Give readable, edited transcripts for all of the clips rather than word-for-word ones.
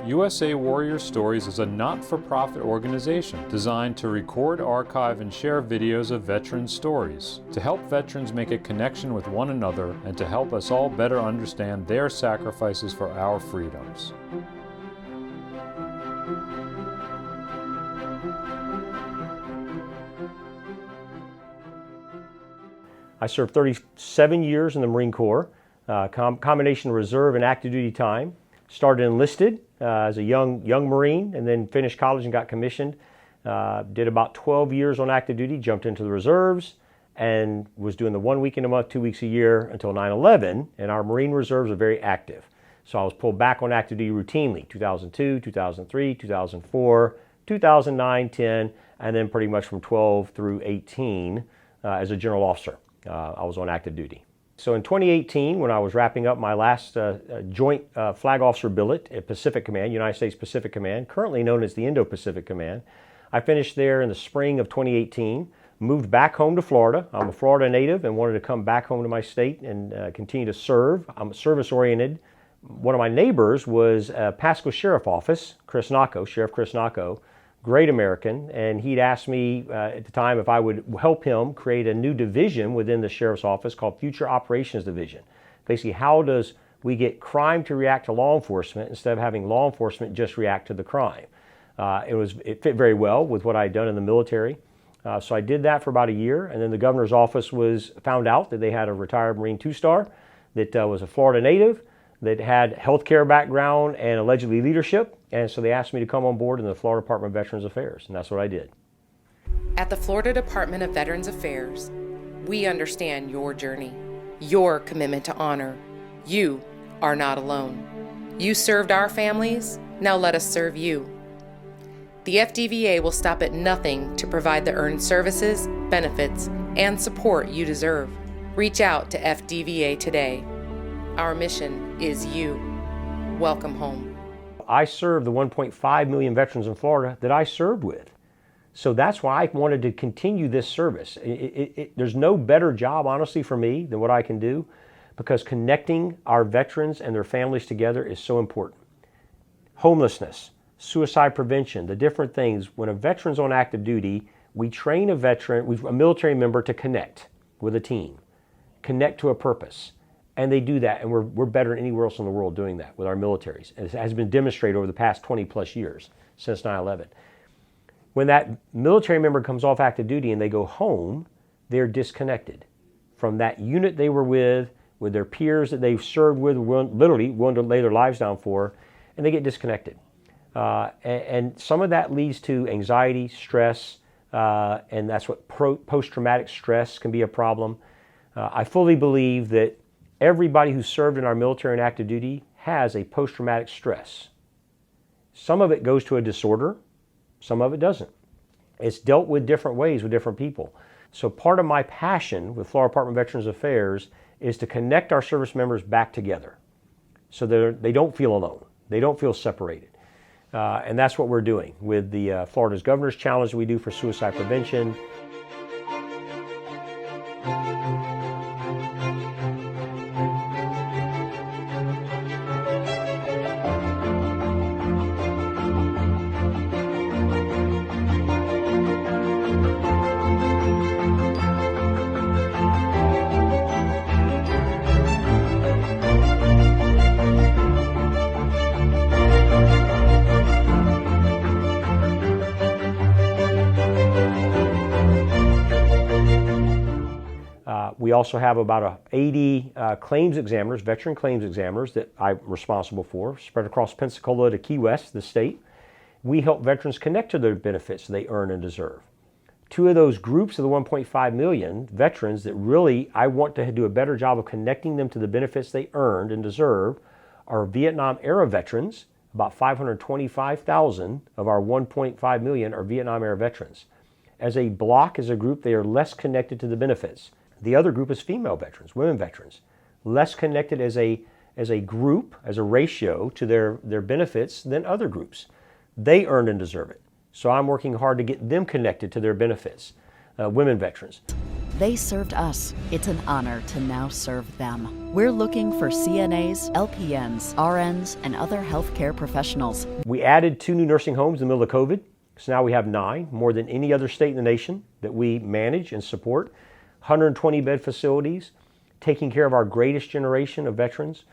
USA Warrior Stories is a not-for-profit organization designed to record, archive, and share videos of veterans' stories, to help veterans make a connection with one another and to help us all better understand their sacrifices for our freedoms. I served 37 years in the Marine Corps, combination of reserve and active duty time. Started enlisted as a young Marine and then finished college and got commissioned. Did about 12 years on active duty, jumped into the reserves and was doing the 1 week in a month, 2 weeks a year until 9/11, and our Marine reserves are very active. So I was pulled back on active duty routinely, 2002, 2003, 2004, 2009, 10, and then pretty much from 12 through 18 as a general officer. I was on active duty. So in 2018, when I was wrapping up my last joint flag officer billet at Pacific Command, United States Pacific Command, currently known as the Indo-Pacific Command, I finished there in the spring of 2018, moved back home to Florida. I'm a Florida native and wanted to come back home to my state and continue to serve. I'm service-oriented. One of my neighbors was Pasco Sheriff Office, Sheriff Chris Nacco, great American, and he'd asked me at the time if I would help him create a new division within the Sheriff's Office called Future Operations Division. Basically, how does we get crime to react to law enforcement instead of having law enforcement just react to the crime? It fit very well with what I had done in the military. So I did that for about a year, and then the governor's office found out that they had a retired Marine two-star that was a Florida native, that had healthcare background and allegedly leadership, and so they asked me to come on board in the Florida Department of Veterans Affairs, and that's what I did. At the Florida Department of Veterans Affairs, we understand your journey, your commitment to honor. You are not alone. You served our families, now let us serve you. The FDVA will stop at nothing to provide the earned services, benefits, and support you deserve. Reach out to FDVA today. Our mission is you. Welcome home. I served the 1.5 million veterans in Florida that I served with. So that's why I wanted to continue this service. There's no better job, honestly, for me than what I can do, because connecting our veterans and their families together is so important. Homelessness, suicide prevention, the different things. When a veteran's on active duty, we train a military member to connect with a team, connect to a purpose. And they do that, and we're better than anywhere else in the world doing that with our militaries. It has been demonstrated over the past 20 plus years since 9/11. When that military member comes off active duty and they go home, they're disconnected from that unit they were with their peers that they've served with, literally willing to lay their lives down for, and they get disconnected. And some of that leads to anxiety, stress, and that's what post-traumatic stress can be a problem. I fully believe that everybody who served in our military and active duty has a post-traumatic stress. Some of it goes to a disorder, some of it doesn't. It's dealt with different ways with different people. So part of my passion with Florida Department of Veterans Affairs is to connect our service members back together so that they don't feel alone, they don't feel separated. And that's what we're doing with the Florida's Governor's Challenge that we do for suicide prevention. We also have about 80 claims examiners, veteran claims examiners that I'm responsible for, spread across Pensacola to Key West, the state. We help veterans connect to their benefits they earn and deserve. Two of those groups of the 1.5 million veterans that really I want to do a better job of connecting them to the benefits they earned and deserve are Vietnam-era veterans. About 525,000 of our 1.5 million are Vietnam-era veterans. As a block, as a group, they are less connected to the benefits. The other group is female veterans, women veterans, less connected as a group, as a ratio to their benefits than other groups. They earned and deserve it. So I'm working hard to get them connected to their benefits, women veterans. They served us. It's an honor to now serve them. We're looking for CNAs, LPNs, RNs, and other healthcare professionals. We added 2 new nursing homes in the middle of COVID, so now we have 9, more than any other state in the nation that we manage and support. 120 bed facilities, taking care of our greatest generation of veterans.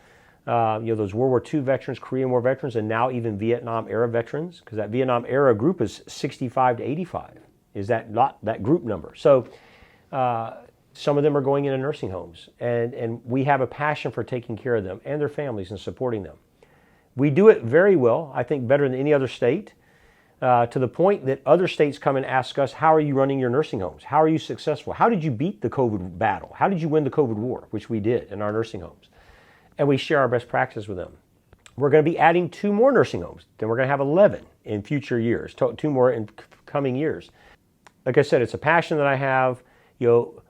Those World War II veterans, Korean War veterans, and now even Vietnam era veterans, because that Vietnam era group is 65 to 85, is that group number. So some of them are going into nursing homes, and we have a passion for taking care of them and their families and supporting them. We do it very well, I think better than any other state, to the point that other states come and ask us, how are you running your nursing homes? How are you successful? How did you beat the COVID battle? How did you win the COVID war, which we did in our nursing homes? And we share our best practices with them. We're going to be adding 2 more nursing homes. Then we're going to have 11 in future years, 2 more in coming years. Like I said, it's a passion that I have.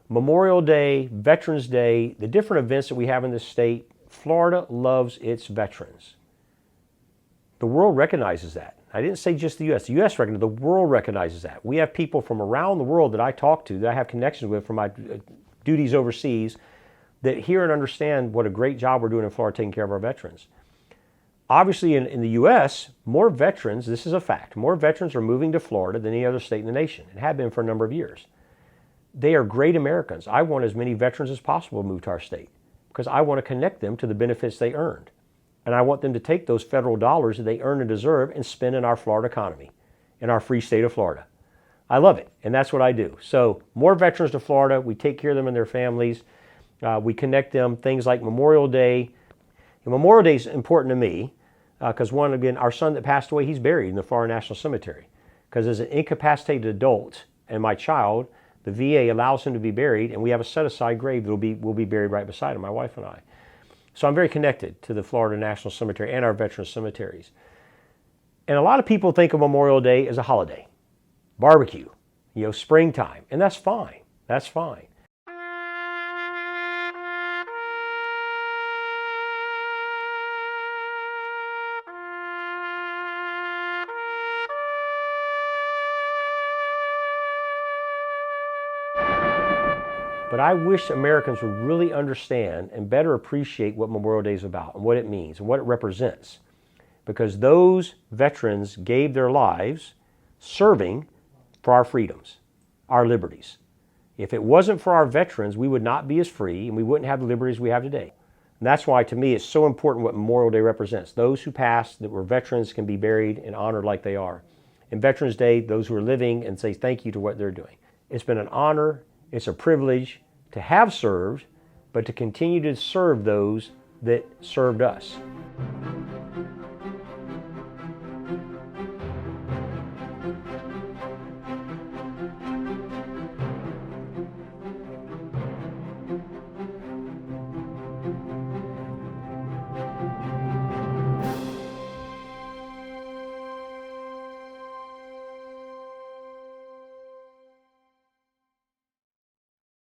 Memorial Day, Veterans Day, the different events that we have in this state, Florida loves its veterans. The world recognizes that. I didn't say just the U.S. The U.S. recognizes, the world recognizes that. We have people from around the world that I talk to, that I have connections with from my duties overseas, that hear and understand what a great job we're doing in Florida taking care of our veterans. Obviously in the U.S., more veterans, this is a fact, more veterans are moving to Florida than any other state in the nation, and have been for a number of years. They are great Americans. I want as many veterans as possible to move to our state because I want to connect them to the benefits they earned. And I want them to take those federal dollars that they earn and deserve and spend in our Florida economy, in our free state of Florida. I love it, and that's what I do. So more veterans to Florida, we take care of them and their families. We connect them, things like Memorial Day. And Memorial Day is important to me because again, our son that passed away, he's buried in the Florida National Cemetery. Because as an incapacitated adult and my child, the VA allows him to be buried, and we have a set-aside grave that will be buried right beside him, my wife and I. So I'm very connected to the Florida National Cemetery and our veteran cemeteries. And a lot of people think of Memorial Day as a holiday, barbecue, springtime, and that's fine. That's fine. But I wish Americans would really understand and better appreciate what Memorial Day is about and what it means and what it represents. Because those veterans gave their lives serving for our freedoms, our liberties. If it wasn't for our veterans, we would not be as free and we wouldn't have the liberties we have today. And that's why, to me, it's so important what Memorial Day represents. Those who passed that were veterans can be buried and honored like they are. And Veterans Day, those who are living and say thank you to what they're doing. It's been an honor, it's a privilege to have served, but to continue to serve those that served us.